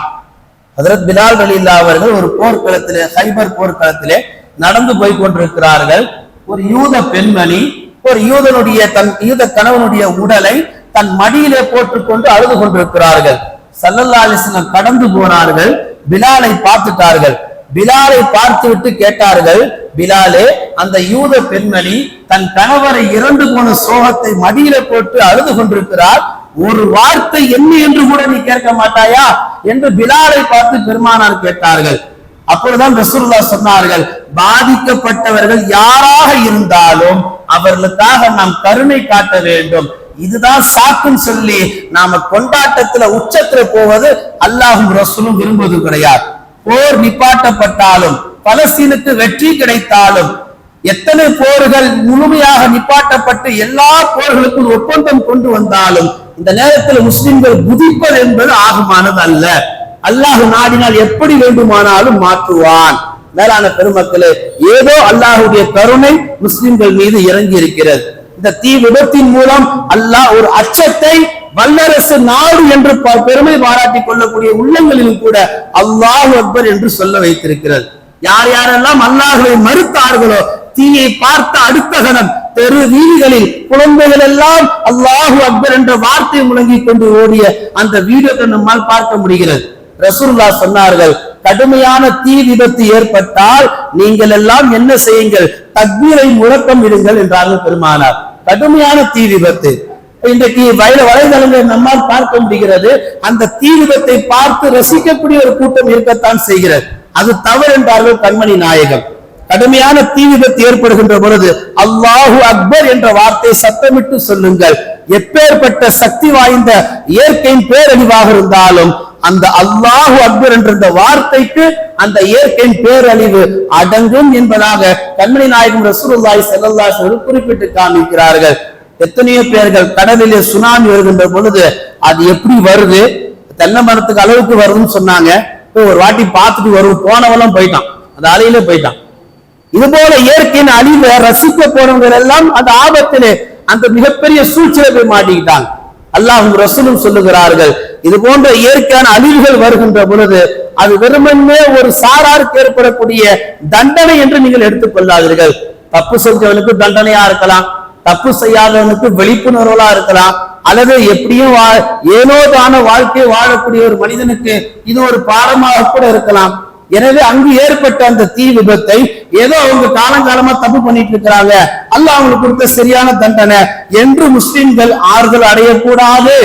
ஹஜ்ரத் பிலால் ரலியல்லாஹு அவர்கள் ஒரு போர்க்களத்திலே, ஹைபர் போர்க்களத்திலே நடந்து போய் கொண்டிருக்கிறார்கள். ஒரு யூத பெண்மணி ஒரு யூத கணவனுடைய உடலை தன் மடியிலே போட்டுக்கொண்டு அழுது கொண்டிருக்கிறார்கள். ஸல்லல்லாஹு அலைஹி வஸல்லம் கடந்து போனார்கள், பிலாலை பார்த்துட்டார்கள். பிலாலை பார்த்து விட்டு கேட்டார்கள், பிலாலே, அந்த யூத பெண்மணி தன் கணவரை இறந்து போன சோகத்தை மடியில போட்டு அழுது கொண்டிருக்கிறார், ஒரு வார்த்தை என்ன என்று கூட நீ கேட்க மாட்டாயா என்று பிலாலை பார்த்து பெருமானார் கேட்டார்கள். அப்பொழுதுதான் ரசூலுல்லாஹ் சொன்னார்கள், பாதிக்கப்பட்டவர்கள் யாராக இருந்தாலும் அவர்களுக்காக நாம் கருணை காட்ட வேண்டும். இதுதான் சாக்குன்னு சொல்லி நாம கொண்டாட்டத்துல உச்சத்துல போவது அல்லாஹ்வும் ரசூலும் விரும்புவது கிடையாது. போர் நிப்பாட்டப்பட்டாலும், பலஸ்தீனுக்கு வெற்றி கிடைத்தாலும், எத்தனை போர்கள் முழுமையாக நிப்பாட்டப்பட்டு எல்லா போர்களுக்கும் ஒப்பந்தம் கொண்டு வந்தாலும் இந்த நேரத்தில் முஸ்லிம்கள் குதிப்பது என்பது ஆகுமானது அல்ல. அல்லாஹ் நாடினால் எப்படி வேண்டுமானாலும் மாற்றுவான். மேலான பெருமக்களே, ஏதோ அல்லாஹுடைய கருணை முஸ்லிம்கள் மீது இறங்கி இருக்கிறது. இந்த தீ விபத்தின் மூலம் அல்லாஹ் ஒரு அச்சத்தை வல்லரசு நாடு என்று பெருமை பாராட்டிக் கொள்ளக்கூடிய உள்ளங்களிலும் கூட அல்லாஹ் அக்பர் என்று சொல்ல வைத்திருக்கிறது. யார் யாரெல்லாம் அல்லாஹ்வை மறுத்தார்களோ, தீயை பார்த்த அடுத்த கணம் தெரு வீதிகளில் குழந்தைகள் எல்லாம் அல்லாஹு அக்பர் என்ற வார்த்தை முழங்கிக் கொண்டு ஓடிய அந்த வீடியோக்கள் நம்மால் பார்க்க முடிகிறது. ரசூலுல்லாஹ் சொன்னார்கள், கடுமையான தீ விபத்து ஏற்பட்டால் நீங்கள் எல்லாம் என்ன செய்யுங்கள், தக்பீரை முழக்கம் இடுங்கள் என்றார்கள் பெருமானார். கடுமையான தீ விபத்து இன்றைக்கு வலைதளங்களை நம்மால் பார்க்க முடிகிறது. அந்த தீ விபத்தை பார்த்து ரசிக்கக்கூடிய ஒரு கூட்டம் இருக்கத்தான் செய்கிறது. அது தவறு என்றார்கள் கண்மணி நாயகம். கடுமையான தீ விபத்து ஏற்படுகின்ற பொழுது அல்லாஹு அக்பர் என்ற வார்த்தை சத்தமிட்டு சொல்லுங்கள். எப்பேற்பட்ட சக்தி வாய்ந்த இயற்கையின் பேரழிவாக இருந்தாலும் அந்த அல்லாஹு அக்பர் என்ற இந்த வார்த்தைக்கு அந்த இயற்கையின் பேரழிவு அடங்கும் என்பதாக கண்மணி நாயகம் ரசூலுல்லாஹி ஸல்லல்லாஹு அலைஹி வஸல்லம் குறிப்பிட்டு காமிக்கிறார்கள். எத்தனையோ பேர்கள் கடலிலே சுனாமி வருகின்ற பொழுது அது எப்படி வருது, தென்னை மரத்துக்கு அளவுக்கு வருதுன்னு சொன்னாங்க. ஒரு வாட்டி பார்த்துட்டு வரும், போனவெல்லாம் போயிட்டான், அந்த அலையில போயிட்டான். இது போல இயற்கையின் அழிவை ரசிக்க போறவங்க எல்லாம் அந்த ஆபத்திலே அந்த மிகப்பெரிய சூழ்ச்சியை போய் மாட்டிக்கிட்டாங்க. அல்லாஹ்வும் ரசூலும் சொல்லுகிறார்கள், இது போன்ற இயற்கையான அழிவுகள் வருகின்ற பொழுது அது வெறுமனே ஒரு சாராருக்கு ஏற்படக்கூடிய தண்டனை என்று நீங்கள் எடுத்துக் கொள்ளாதீர்கள். தப்பு செஞ்சவனுக்கு தண்டனையா இருக்கலாம், தப்பு செய்யாதவனுக்கு விழிப்புணர்வுகளா இருக்கலாம், அல்லது எப்படியும் ஏனோ தான வாழ்க்கையை வாழக்கூடிய ஒரு மனிதனுக்கு இது ஒரு பாடமாக கூட இருக்கலாம். எனவே அங்கு ஏற்பட்ட அந்த தீ விபத்தை ஏதோ அவங்க காலங்காலமா தப்பு பண்ணிட்டு இருக்கிறாங்க, அல்லாஹ் அவங்களுக்கு கொடுத்த சரியான தண்டனை என்று முஸ்லிம்கள் ஆறுதல் அடையக்கூடாது.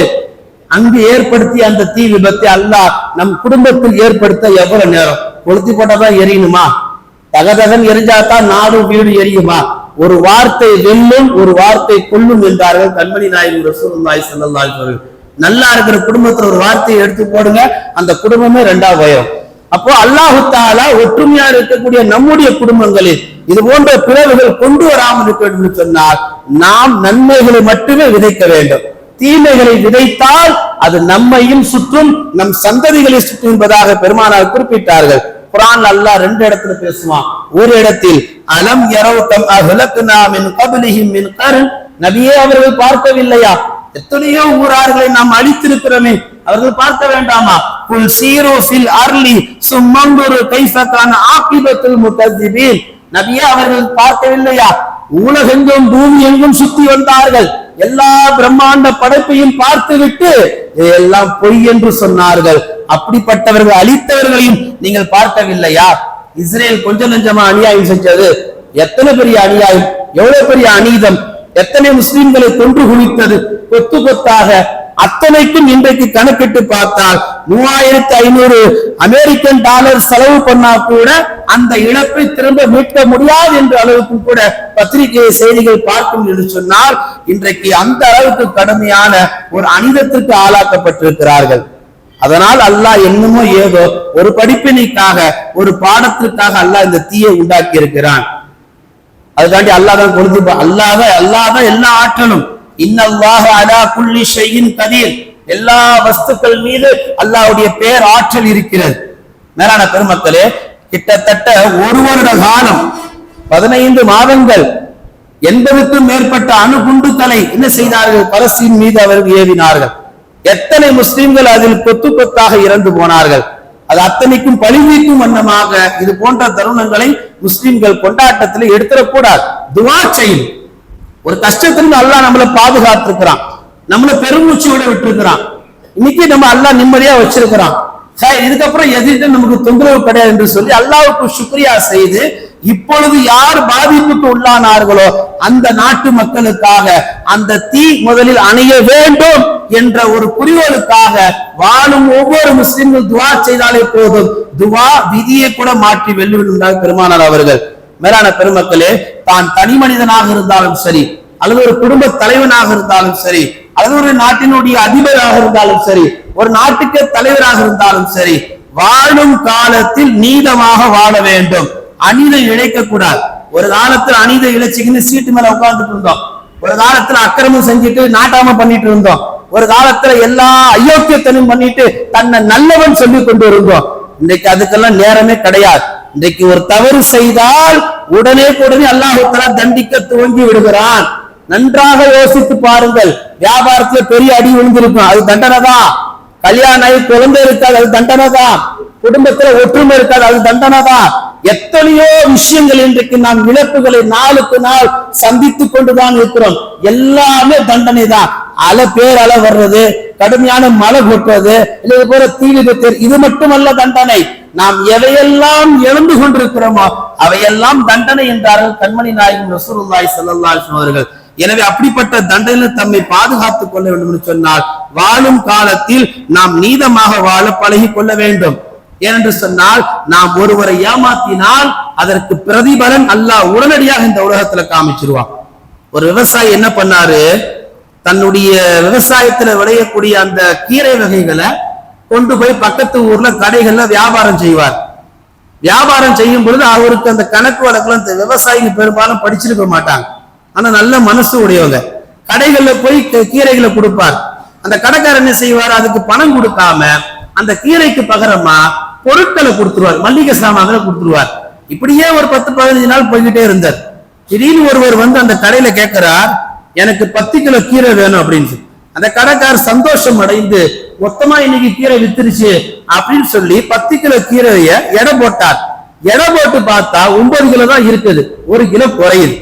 அங்கு ஏற்படுத்திய அந்த தீ விபத்தை அல்லாஹ் நம் குடும்பத்தில் ஏற்படுத்த எவ்வளவு நேரம்? கொளுத்தி போட்டாதான் எரியணுமா? தகதகன் எரிஞ்சாதான் நாடு வீடு எரியுமா? ஒரு வார்த்தை வெல்லும், ஒரு வார்த்தை கொல்லும் என்றார்கள் கண்மணி நாயகம் ரசூலுல்லாஹி ஸல்லல்லாஹு அலைஹி வஸல்லம். நல்லா இருக்கிற குடும்பத்துல ஒரு வார்த்தையை எடுத்து போடுங்க, அந்த குடும்பமே ரெண்டா போயிடும். அப்போ அல்லாஹு தஆலா ஒற்றுமையா இருக்கக்கூடிய நம்முடைய குடும்பங்களில் இது போன்ற பிளவுகள் கொண்டு வராமல் இருக்க வேண்டும் என்று சொன்னால் நாம் நன்மைகளை மட்டுமே விதைக்க வேண்டும். தீமைகளை விதைத்தால் அது நம்மையும் சுற்றும், நம் சந்ததிகளை சுற்றும் என்பதாக பெருமானார் குறிப்பிட்டார்கள். குர்ஆன் அல்லாஹ் ரெண்டு இடத்துல பேசுவான். ஒரு இடத்தில் அலம் யரவு கம் அஹ்லக்னா மின் கப்லிஹிம் மின் கர்ன், நபியே அவர்கள் பார்க்கவில்லையா எத்தனையோ ஊரார்களை நாம் அழித்திருக்கிறோமே, அவர்கள் பார்க்க வேண்டாமா? குல் சீரு ஃபில் அர்லி சும்மந்துரு கைஃப கான ஆகிபத்துல் முகذிபீன், நபியே அவர்கள் பார்க்கவில்லையா? உலகெங்கும் பூமி எங்கும் சுத்தி வந்தார்கள், எல்லா பிரம்மாண்ட படைப்பையும் பார்த்துவிட்டு எல்லாம் பொய் என்று சொன்னார்கள். அப்படிப்பட்டவர்கள் அழித்தவர்களையும் நீங்கள் பார்க்கவில்லையா? இஸ்ரேல் கொஞ்சம் நெஞ்சமா அநியாயம் செஞ்சது, எத்தனை பெரிய அநியாயம், எவ்வளவு பெரிய அநீதம், எத்தனை முஸ்லிம்களை கொன்று குவித்தது கொத்து கொத்தாக. அத்தனைக்கும் இன்றைக்கு கணக்கிட்டு பார்த்தால் 3500 அமெரிக்கன் டாலர் செலவு பண்ணா கூட அந்த இழப்பை திரும்ப மீட்க முடியாது என்ற அளவுக்கு கூட பத்திரிகை செய்திகள் பார்க்கும் என்று சொன்னால் இன்றைக்கு அந்த அளவுக்கு கடுமையான ஒரு அநீதத்திற்கு ஆளாக்கப்பட்டிருக்கிறார்கள். அதனால் அல்லாஹ் என்னமோ ஏதோ ஒரு படிப்பினைக்காக ஒரு பாடத்திற்காக அல்லாஹ் இந்த தீயை உண்டாக்கி இருக்கிறான். அதுக்காண்டி அல்லாஹ் தான் கொடுத்து அல்லாஹ் தான் எல்லா ஆற்றலும். இன்னல்லாஹ அலா குல்லி ஷைஇன் கதீர், எல்லா வஸ்துக்கள் மீது அல்லாஹ்வுடைய பேர் ஆற்றல் இருக்கிறது. மேலான பெருமக்களே, கிட்டத்தட்ட ஒரு வருட காலம் 15 மாதங்கள் 80க்கும் மேற்பட்ட அணுகுண்டுகளை என்ன செய்தார்கள்? பலஸ்தீன் மீது அவர்கள் ஏவினார்கள். எத்தனை முஸ்லிம்கள் அதில் கொத்து கொத்தாக இறந்து போனார்கள். அது அத்தனைக்கும் பழிவீக்கும் வண்ணமாக இது போன்ற தருணங்களை முஸ்லிம்கள் கொண்டாட்டத்தில் எடுத்துடக்கூடாது. துவா செய்யும். ஒரு கஷ்டத்திலிருந்து அல்லாஹ் நம்மளை பாதுகாத்திருக்கிறான், நம்மளை பெருமூச்சியோட விட்டுருக்கிறான். இன்னைக்கு நம்ம அல்லாஹ் நிம்மதியா வச்சிருக்கிறான். இதுக்கப்புறம் எதிர்த்து நமக்கு தொந்தரவு கிடையாது என்று சொல்லி அல்லாஹ்வுக்கு சுக்ரியா செய்து இப்பொழுது யார் பாதிப்புக்கு உள்ளானார்களோ அந்த நாட்டு மக்களுக்காக அந்த தீ முதலில் அணைய வேண்டும் என்ற ஒரு குறிக்கோளுக்காக வாழும் ஒவ்வொரு முஸ்லிம்கள் துவா செய்தாலே போதும், துவா விதியை கூட மாற்றி வெல்லுவிட்டார் பெருமானார் அவர்கள். மேலான பெருமக்களே, தான் தனி மனிதனாக இருந்தாலும் சரி, அல்லது ஒரு குடும்ப தலைவனாக இருந்தாலும் சரி, அல்லது ஒரு நாட்டினுடைய அதிபராக இருந்தாலும் சரி, ஒரு நாட்டுக்கு தலைவராக இருந்தாலும் சரி, வாழும் காலத்தில் நீதமாக வாழ வேண்டும். அநீதை இழைக்க கூடாது. ஒரு காலத்துல அநீதை இழைச்சிக்கின்னு சீட்டு மேல உட்கார்ந்துட்டு இருந்தோம், ஒரு காலத்துல அக்கிரமம் செஞ்சுட்டு நாட்டாம பண்ணிட்டு இருந்தோம், ஒரு காலத்துல எல்லா அயோக்கியத்தனும் பண்ணிட்டு தன்னை நல்லவன் சொல்லி கொண்டு இருந்தோம். இன்றைக்கு அதுக்கெல்லாம் நேரமே கிடையாது. இன்றைக்கு ஒரு தவறு செய்தால் உடனே அல்லாஹ் தஆலா தண்டிக்க துவங்கி விடுகிறான். நன்றாக யோசித்து பாருங்கள். வியாபாரத்துல பெரிய அடி விழுந்திருக்கும், அது தண்டனை தான். கல்யாணம் குழந்தை இருக்காது, அது தண்டனை தான். குடும்பத்துல ஒற்றுமை இருக்காது, அது தண்டனை தான். எத்தனையோ விஷயங்கள் இன்றைக்கு நாம் இழப்புகளை நாளுக்கு நாள் சந்தித்துக் கொண்டுதான் இருக்கிறோம். எல்லாமே தண்டனை தான். பேர் அலை வர்றது, கடுமையான மழை கொட்டுறது, இது போல தீ விபத்து, இது மட்டுமல்ல தண்டனை. நாம் எவையெல்லாம் இழந்து கொண்டிருக்கிறோமோ அவையெல்லாம் தண்டனை என்றார்கள் கண்மணி நாயகம் ரசூலுல்லாஹி ஸல்லல்லாஹு அலைஹி வஸல்லம் அவர்கள். எனவே அப்படிப்பட்ட தண்டனை தம்மை பாதுகாத்துக் கொள்ள வேண்டும் என்று சொன்னால் வாழும் காலத்தில் நாம் நீதமாக வாழ பழகி கொள்ள வேண்டும். ஏனென்று சொன்னால் நாம் ஒருவரை ஏமாத்தினால் அதற்கு பிரதிபலன் அல்லாஹ் உடனடியாக இந்த உலகத்துல காமிச்சிருவான். ஒரு விவசாயி என்ன பண்ணாரு? தன்னுடைய விவசாயத்துல விளையக்கூடிய அந்த கீரை வகைகளை கொண்டு போய் பக்கத்து ஊர்ல கடைகள்ல வியாபாரம் செய்வார். வியாபாரம் செய்யும் பொழுது அவருக்கு அந்த கணக்கு வழக்குல அந்த விவசாயிங்க பெரும்பாலும் படிச்சிருக்க மாட்டாங்க, ஆனா நல்ல மனசு உடையவங்க. கடைகள்ல போய் கீரைகளை கொடுப்பார். அந்த கடைக்காரர் என்ன செய்வார்? அதுக்கு பணம் கொடுக்காம அந்த கீரைக்கு பகரமா பொருட்களை கொடுத்துருவார், மல்லிகை சாமான்களை கொடுத்துருவார். இப்படியே ஒரு 10-15 நாள் போய்கிட்டே இருந்தார். திடீர்னு ஒருவர் வந்து அந்த கடையில கேட்கிறார், எனக்கு 10 கிலோ கீரை வேணும் அப்படின்னு. அந்த கடைக்காரர் சந்தோஷம் அடைந்து மொத்தமா இன்னைக்கு கீரை வித்துருச்சு அப்படின்னு சொல்லி 10 கிலோ கீரைய எடை போட்டார். எடை போட்டு பார்த்தா 9 கிலோ தான் இருக்குது, 1 கிலோ குறையுது.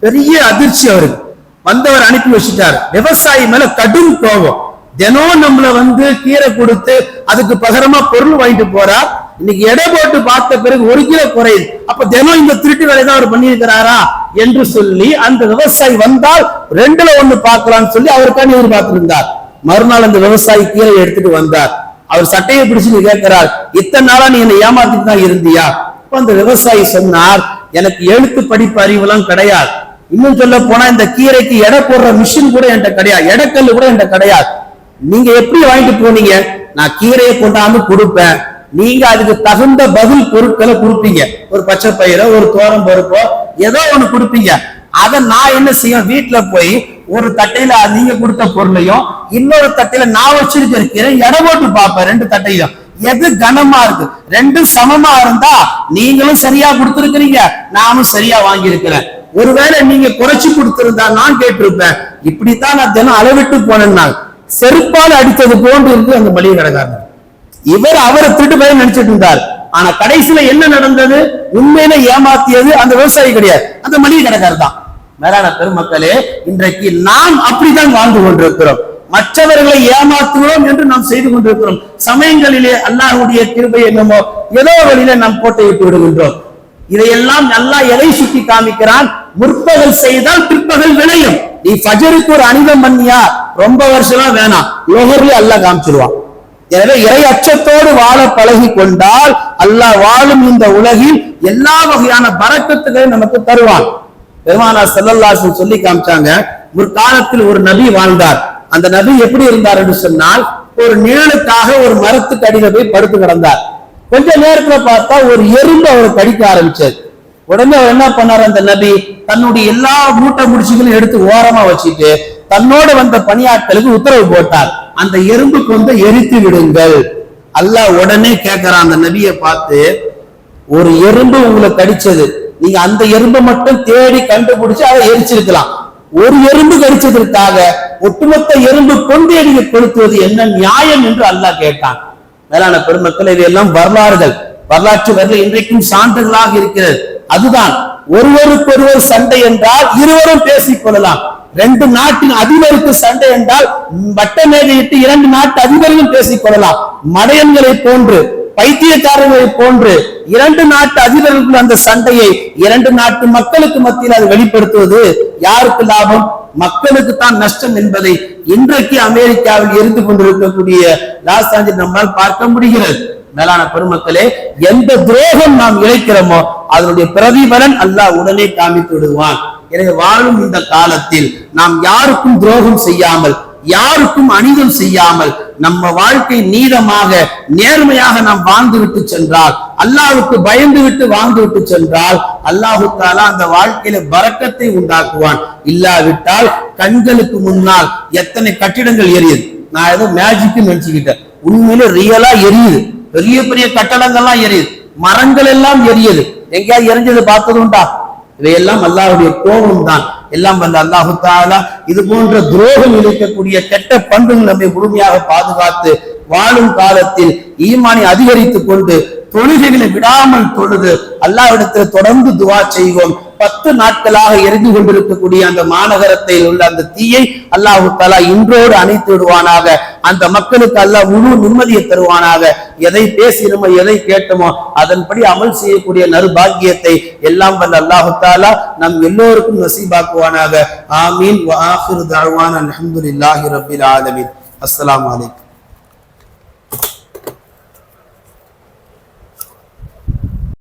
பெரிய அதிர்ச்சி அவருக்கு. வந்தவர் அனுப்பி வச்சுட்டார். விவசாயி மேல கடும் கோபம். தினம் நம்மள வந்து கீரை கொடுத்து அதுக்கு பகரமா பொருள் வாங்கிட்டு போறார். இன்னைக்கு எடை போட்டு பார்த்த பிறகு 1 கிலோ குறையுது. அப்ப தினம் இந்த திருட்டு வேலை தான் அவர் பண்ணியிருக்கிறாரா என்று சொல்லி அந்த விவசாயி வந்தால் 2ல 1 பார்க்கலாம்னு சொல்லி அவருக்கான எதிர்பார்த்து இருந்தார். மறுநாள் அந்த விவசாயி கீரை எடுத்துட்டு வந்தார். அவர் சட்டையை பிடிச்சு கேட்கிறார், இத்தனை நாளா நீ என்னை ஏமாத்திட்டு தான் இருந்தியா? அந்த விவசாயி சொன்னார், எனக்கு எழுத்து படிப்பு அறிவுலாம் கிடையாது. இன்னும் சொல்ல போனா இந்த கீரைக்கு எடை போடுற மிஷின் கூட என்கிட்ட கிடையாது, எடைக்கல் கூட என்கிட்ட கிடையாது. நீங்க எப்படி வாங்கிட்டு போனீங்க? நான் கீரையை கொண்டாந்து கொடுப்பேன், நீங்க அதுக்கு தகுந்த பதில் பொருட்களை கொடுப்பீங்க. ஒரு பச்சை பயிரோ ஒரு தோரம் பருப்போ ஏதோ ஒண்ணு கொடுப்பீங்க. அதை நான் என்ன செய்வேன், வீட்டுல போய் ஒரு தட்டையில நீங்க கொடுத்த பொருளையும் இன்னொரு தட்டையில நான் வச்சிருக்கிற கீரை எடை போட்டு பார்ப்பேன். 2 தட்டையும் எது கனமா இருக்கு, 2ம் சமமா இருந்தா நீங்களும் சரியா கொடுத்திருக்கிறீங்க, நானும் சரியா வாங்கி இருக்கிறேன். ஒருவேளை நீங்க குறைச்சு கொடுத்திருந்தா நான் கேட்டிருப்பேன். இப்படித்தான் நான் தினம் அளவிட்டு போனேன்னா செருப்பால் அடித்தது போன்று இருக்கு அந்த மளிகை கடைக்காரர். இவர் அவரை திருட்டு போய் நினைச்சிட்டு இருந்தார். ஆனா கடைசியில என்ன நடந்தது? உண்மையில ஏமாத்தியது அந்த விவசாயி கிடையாது, அந்த மளிகை கடைக்காரர் தான். மேலான பெருமக்களே, இன்றைக்கு நாம் அப்படித்தான் வாழ்ந்து கொண்டிருக்கிறோம். மற்றவர்களை ஏமாற்றுவோம் என்று நாம் செய்து கொண்டிருக்கிறோம். சமயங்களிலே அல்லாஹ்வுடைய கிருபை என்னமோ ஏதோ வழியில நாம் கோட்டை விட்டு விடுகின்றோம். இதையெல்லாம் அல்லாஹ் எதை சுட்டி காமிக்கிறான்? முற்பகல் செய்தால் பிற்பகல் விளையும். நீ ஃபஜருக்கு ஒரு அனிதம் பண்ணியா, ரொம்ப வருஷம் வேணாம், லோகர்ல அல்லாஹ் காமிச்சிருவான். எனவே இறை அச்சத்தோடு வாழ பழகி கொண்டால் அல்லாஹ் வாழும் இந்த உலகில் எல்லா வகையான பரக்கத்துகளை நமக்கு தருவான். பெருமானார் ஸல்லல்லாஹு அலைஹி வஸல்லம் சொல்லி காமிச்சாங்க, ஒரு காலத்தில் ஒரு நபி வாழ்ந்தார். அந்த நபி எப்படி இருந்தார் என்று சொன்னால், ஒரு நிழலுக்காக ஒரு மரத்துக்கு அடியில போய் படுத்து கிடந்தார். கொஞ்ச நேரத்துல பார்த்தா ஒரு எறும்பு அவரை கடிக்க ஆரம்பிச்சது. உடனே அவர் என்ன பண்ணார், அந்த நபி தன்னுடைய எல்லா மூட்டை முடிச்சுகளும் எடுத்து ஓரமா வச்சுட்டு தன்னோட வந்த பணியாட்களுக்கு உத்தரவு போட்டார், அந்த எறும்புக்கு வந்து எரித்து விடுங்கள். அல்லாஹ் உடனே கேட்கிறான் அந்த நபியை பார்த்து, ஒரு எறும்பு உங்களை கடிச்சது, நீங்க அந்த எறும்பை மட்டும் தேடி கண்டுபிடிச்சு அதை எரிச்சிருக்கலாம். ஒரு எறும்பு கடிச்சதற்காக ஒட்டுமொத்த எறும்பு கொண்டு நீங்க கொளுத்துவது என்ன நியாயம் என்று அல்லாஹ் கேட்டான். மேலான பெருமக்கள், இவையெல்லாம் வரலாறுகள், வரலாற்று வரல இன்றைக்கும் சான்றுகளாக இருக்கிறது. அதுதான் ஒருவருக்கொருவர் சண்டை என்றால் இருவரும் பேசிக் கொள்ளலாம். 2 நாட்டின் அதிபருக்கு சண்டை என்றால் வட்ட மேடையிட்டு 2 நாட்டு அதிபர்களும் பேசிக் கொள்ளலாம். மடையன்களை போன்று, பைத்தியக்காரர்களை போன்று 2 நாட்டு அதிபர்களுக்கு அந்த சண்டையை 2 நாட்டு மக்களுக்கு மத்தியில் அதை வெளிப்படுத்துவது யாருக்கு லாபம்? மக்களுக்கு தான் நஷ்டம் என்பதை இன்றைக்கு அமெரிக்காவில் இருந்து கொண்டிருக்கக்கூடிய லாஸ் ஏஞ்சல்ஸ் நம்மால் பார்க்க முடிகிறது. மேலான பெருமக்களே, எந்த துரோகம் நாம் இழைக்கிறோமோ அதனுடைய பிரதிபலன் அல்லாஹ் உடனே காமித்து விடுவான். எனவே வாழும் இந்த காலத்தில் நாம் யாருக்கும் துரோகம் செய்யாமல், யாருக்கும் அநீதம் செய்யாமல் நம்ம வாழ்க்கை நீளமாக நேர்மையாக நாம் வாழ்ந்து விட்டு சென்றால், அல்லாஹ்வுக்கு பயந்து விட்டு வாழ்ந்து விட்டு சென்றால் அல்லாஹ் தஆலா அந்த வாழ்க்கையில பரக்கத்தை உண்டாக்குவான். இல்லாவிட்டால் கண்களுக்கு முன்னால் எத்தனை கட்டிடங்கள் எரியுது. நான் ஏதோ மேஜிக் நினைச்சுக்கிட்டேன், உண்மையில ரியலா எரியுது. பெரிய பெரிய கட்டடங்கள்லாம் எரியுது, மரங்கள் எல்லாம் எரியுது. எங்கேயாவது எரிஞ்சது பார்த்தது உண்டா? இவையெல்லாம் அல்லாஹ்வுடைய கோபம் தான். எல்லாம் வல்ல அல்லாஹு தஆலா இது போன்ற துரோகம் இழைக்கக்கூடிய கெட்ட பண்புகள் நம்மை முழுமையாக பாதுகாத்து வாழும் காலத்தில் ஈமானை அதிகரித்துக் கொண்டு தொழுகைகளை விடாமல் தொழுது அல்லாஹ்விடத்தில் தொடர்ந்து துஆ செய்வோம். 10 நாட்களாக எரிந்து கொண்டிருக்கக்கூடிய அந்த மாநகரத்தை உள்ள அந்த தீயை அல்லாஹ் தஆலா இன்றோடு அணைத்து விடுவானாக. அந்த மக்களுக்கு அல்லாஹ் முழு நிம்மதியை தருவானாக. எதை பேசினோமோ எதை கேட்டோமோ அதன்படி அமல் செய்யக்கூடிய நற்பாக்கியத்தை எல்லாம் வல்ல அல்லாஹ் தஆலா நம் எல்லோருக்கும் நசீபாக்குவானாக. ஆமீன். வ ஆகிரு தஅவானா அல்ஹம்துலில்லாஹி ரப்பில் ஆலமீன். அஸ்ஸலாமு அலைக்கும்.